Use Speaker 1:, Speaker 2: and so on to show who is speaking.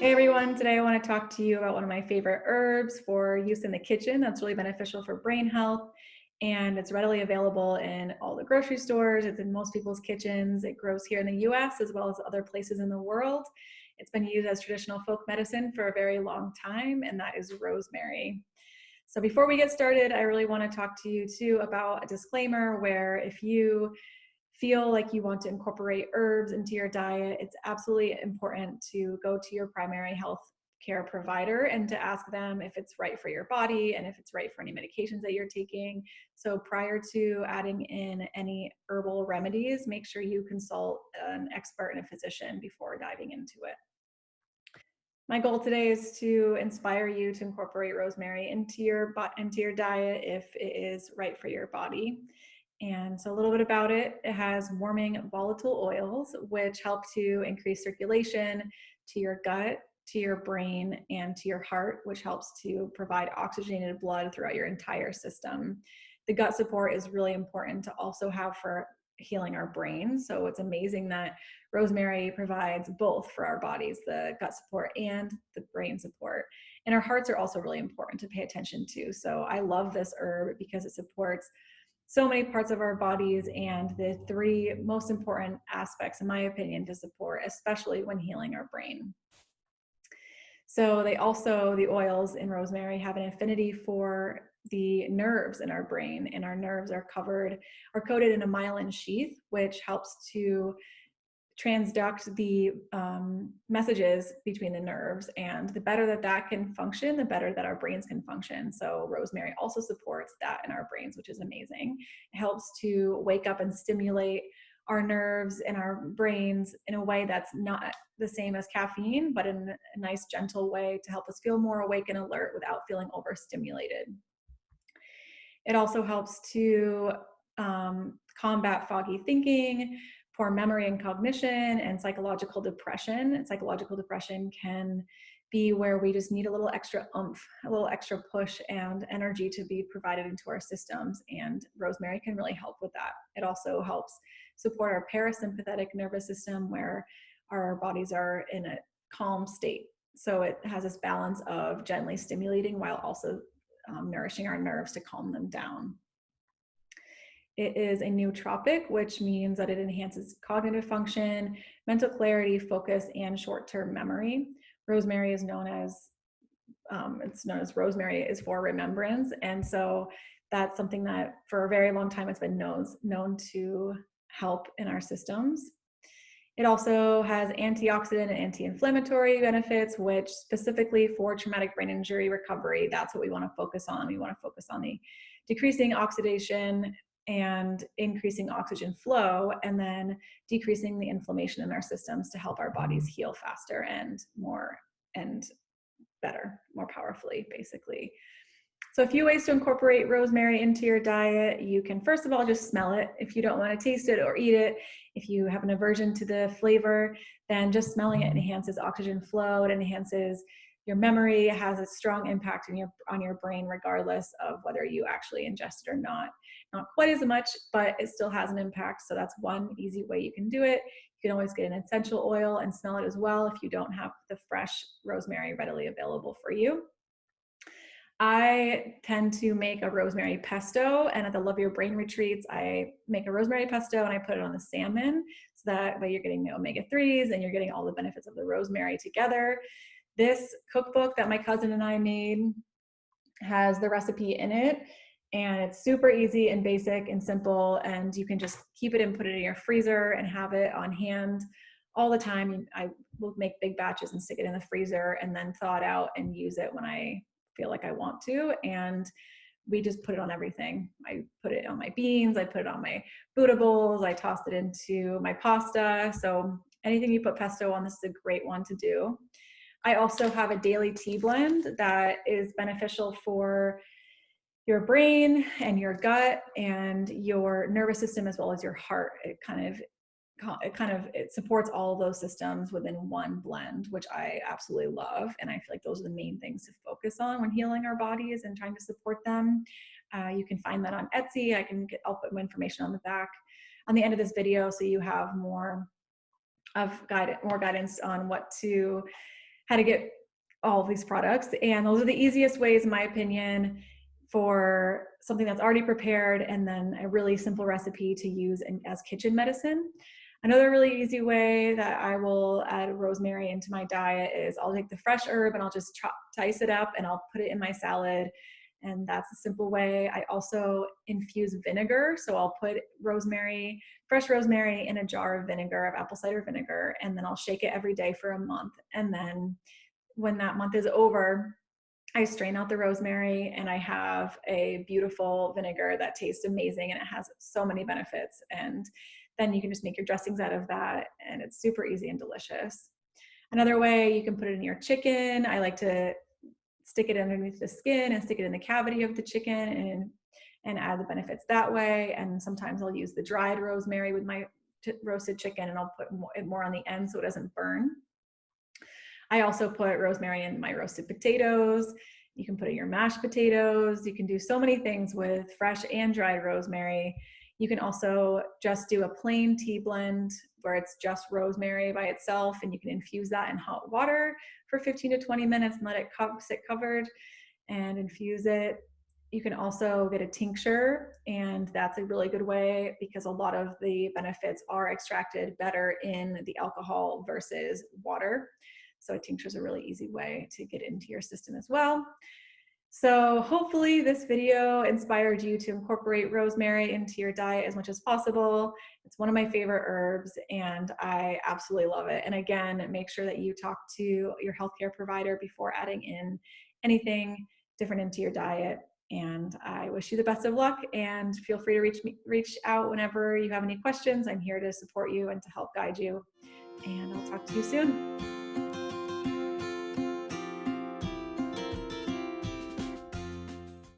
Speaker 1: Hey everyone, today I want to talk to you about one of my favorite herbs for use in the kitchen that's really beneficial for brain health. And it's readily available in all the grocery stores. It's in most people's kitchens. It grows here in the US as well as other places in the world. It's been used as traditional folk medicine for a very long time, and that is rosemary. So before we get started, I really want to talk to you too about a disclaimer where if you feel like you want to incorporate herbs into your diet, it's absolutely important to go to your primary health care provider and to ask them if it's right for your body and if it's right for any medications that you're taking. So prior to adding in any herbal remedies, make sure you consult an expert and a physician before diving into it. My goal today is to inspire you to incorporate rosemary into your diet if it is right for your body. And so a little bit about it, it has warming volatile oils, which help to increase circulation to your gut, to your brain, and to your heart, which helps to provide oxygenated blood throughout your entire system. The gut support is really important to also have for healing our brain. So it's amazing that rosemary provides both for our bodies, the gut support and the brain support. And our hearts are also really important to pay attention to. So I love this herb because it supports so many parts of our bodies and the three most important aspects, in my opinion, to support, especially when healing our brain. So the oils in rosemary have an affinity for the nerves in our brain, and our nerves are coated in a myelin sheath, which helps to transduct the messages between the nerves. And the better that can function, the better that our brains can function. So rosemary also supports that in our brains, which is amazing. It helps to wake up and stimulate our nerves and our brains in a way that's not the same as caffeine, but in a nice, gentle way to help us feel more awake and alert without feeling overstimulated. It also helps to combat foggy thinking, poor memory and cognition, and psychological depression. And psychological depression can be where we just need a little extra oomph, a little extra push and energy to be provided into our systems. And rosemary can really help with that. It also helps support our parasympathetic nervous system, where our bodies are in a calm state. So it has this balance of gently stimulating while also nourishing our nerves to calm them down. It is a nootropic, which means that it enhances cognitive function, mental clarity, focus, and short-term memory. Rosemary is known as rosemary is for remembrance, and so that's something that for a very long time it's been known to help in our systems. It also has antioxidant and anti-inflammatory benefits, which specifically for traumatic brain injury recovery, that's what we want to focus on. We want to focus on the decreasing oxidation and increasing oxygen flow, and then decreasing the inflammation in our systems to help our bodies heal faster and more and better, more powerfully, basically. So a few ways to incorporate rosemary into your diet. You can first of all just smell it if you don't want to taste it or eat it. If you have an aversion to the flavor, then just smelling it enhances oxygen flow. It enhances your memory. It has a strong impact on your brain regardless of whether you actually ingest it or not. Not quite as much, but it still has an impact. So that's one easy way you can do it. You can always get an essential oil and smell it as well if you don't have the fresh rosemary readily available for you. I tend to make a rosemary pesto, and at the Love Your Brain retreats, I make a rosemary pesto and I put it on the salmon. So that way you're getting the omega-3s and you're getting all the benefits of the rosemary together. This cookbook that my cousin and I made has the recipe in it, and it's super easy and basic and simple, and you can just keep it and put it in your freezer and have it on hand all the time. I will make big batches and stick it in the freezer and then thaw it out and use it when I feel like I want to. And we just put it on everything. I put it on my beans, I put it on my Buddha bowls, I tossed it into my pasta. So anything you put pesto on, this is a great one to do. I also have a daily tea blend that is beneficial for your brain and your gut and your nervous system as well as your heart. It supports all of those systems within one blend, which I absolutely love. And I feel like those are the main things to focus on when healing our bodies and trying to support them. You can find that on Etsy. I'll put more information on the end of this video, so you have more guidance on how to get all of these products. And those are the easiest ways, in my opinion, for something that's already prepared and then a really simple recipe to use as kitchen medicine. Another really easy way that I will add rosemary into my diet is I'll take the fresh herb and I'll just dice it up and I'll put it in my salad. And that's a simple way. I also infuse vinegar. So I'll put rosemary, fresh rosemary in a jar of vinegar, of apple cider vinegar, and then I'll shake it every day for a month. And then when that month is over, I strain out the rosemary and I have a beautiful vinegar that tastes amazing and it has so many benefits. And then you can just make your dressings out of that and it's super easy and delicious. Another way, you can put it in your chicken. I like to stick it underneath the skin and stick it in the cavity of the chicken and add the benefits that way. And sometimes I'll use the dried rosemary with my roasted chicken and I'll put it more on the end so it doesn't burn. I also put rosemary in my roasted potatoes. You can put it in your mashed potatoes. You can do so many things with fresh and dried rosemary. You can also just do a plain tea blend where it's just rosemary by itself, and you can infuse that in hot water for 15 to 20 minutes and let it sit covered and infuse it. You can also get a tincture, and that's a really good way because a lot of the benefits are extracted better in the alcohol versus water. So a tincture is a really easy way to get into your system as well. So hopefully this video inspired you to incorporate rosemary into your diet as much as possible. It's one of my favorite herbs and I absolutely love it. And again, make sure that you talk to your healthcare provider before adding in anything different into your diet. And I wish you the best of luck and feel free to reach out whenever you have any questions. I'm here to support you and to help guide you. And I'll talk to you soon.